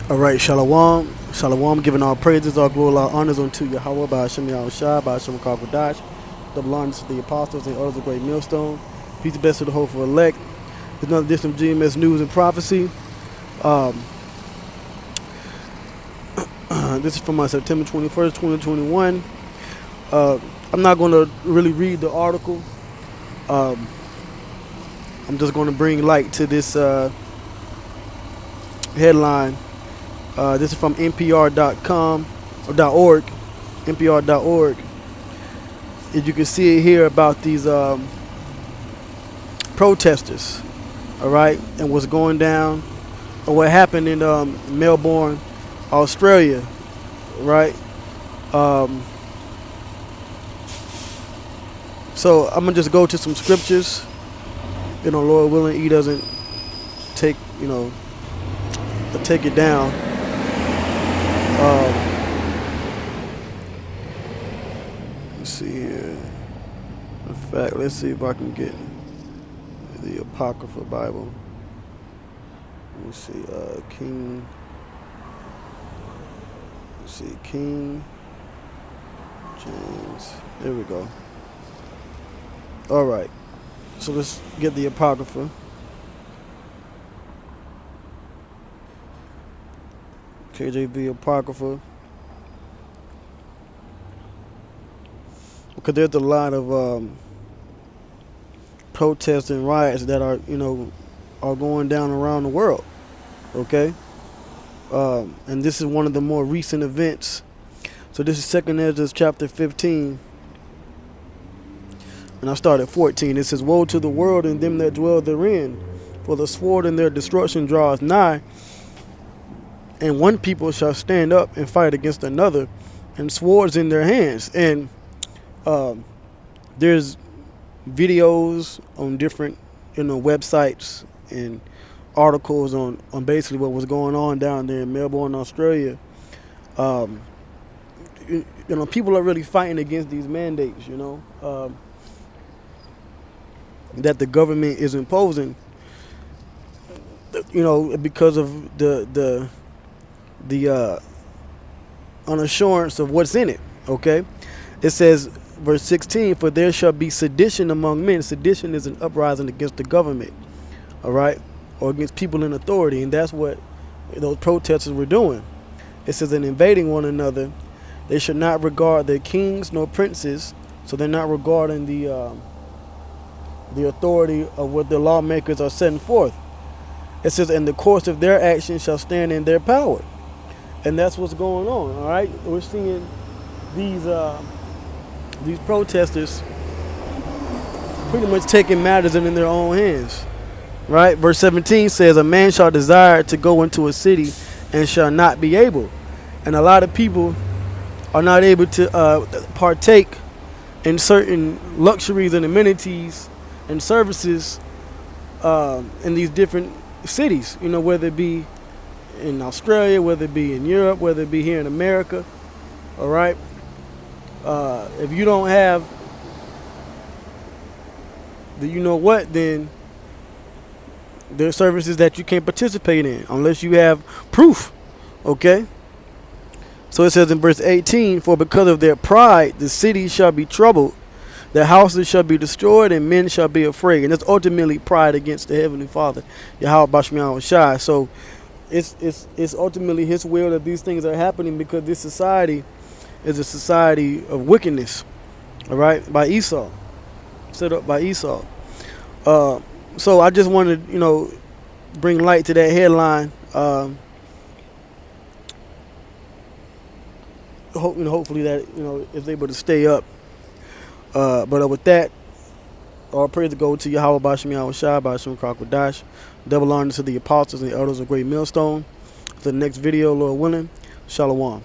All right, Shalom. Shalom, giving all praises, all glory, all honors unto Yahweh, by Hashem Yahushua, by Hashem Kakwadash, double honors to the apostles and others of great millstone. Peace and blessings to the hopeful elect. There's another edition of GMS News and Prophecy. Um, this is from September 21st, 2021. I'm not going to really read the article. I'm just going to bring light to this headline. This is from NPR.com or .org, NPR.org. As you can see it here about these protesters, all right, and what's going down, or what happened in Melbourne, Australia, right? So I'm gonna just go to some scriptures. Lord willing, He doesn't take take it down. Let's see here. In fact, let's see if I can get the Apocrypha Bible. Let me see. King James. There we go. All right. So let's get the Apocrypha. KJV Apocrypha. Because there's a lot of protests and riots that are going down around the world. Okay? And this is one of the more recent events. So this is 2nd Ezra chapter 15. And I start at 14. It says, "Woe to the world and them that dwell therein, for the sword and their destruction draweth nigh. And one people shall stand up and fight against another, and swords in their hands." And there's videos on different websites and articles on basically what was going on down there in Melbourne, Australia. People are really fighting against these mandates, that the government is imposing, because of the unassurance of what's in it. Okay, it says, verse 16, "For there shall be sedition among men." Sedition is an uprising against the government, all right, or against people in authority, and that's what those protesters were doing. It says, "In invading one another, they should not regard their kings nor princes." So they're not regarding the authority of what the lawmakers are setting forth. It says, "And the course of their actions shall stand in their power." And that's what's going on, all right? We're seeing these protesters pretty much taking matters in their own hands, right? Verse 17 says, "A man shall desire to go into a city and shall not be able." And a lot of people are not able to partake in certain luxuries and amenities and services in these different cities, whether it be in Australia, whether it be in Europe, whether it be here in America, all right? If you don't have then there are services that you can't participate in unless you have proof, okay? So it says in verse 18, "For because of their pride the cities shall be troubled, their houses shall be destroyed, and men shall be afraid." And that's ultimately pride against the Heavenly Father, Yahweh Bashmi Yahushua. So it's ultimately His will that these things are happening, because this society is a society of wickedness, all right, by Esau, set up by Esau. So I just wanted bring light to that headline. Hopefully that is able to stay up. But with that, all praise to go to Yahweh Bashmi Yahushua, by Hashem Kakwadash, double honor to the apostles and the elders of great millstone. For the next video, Lord willing, Shalom.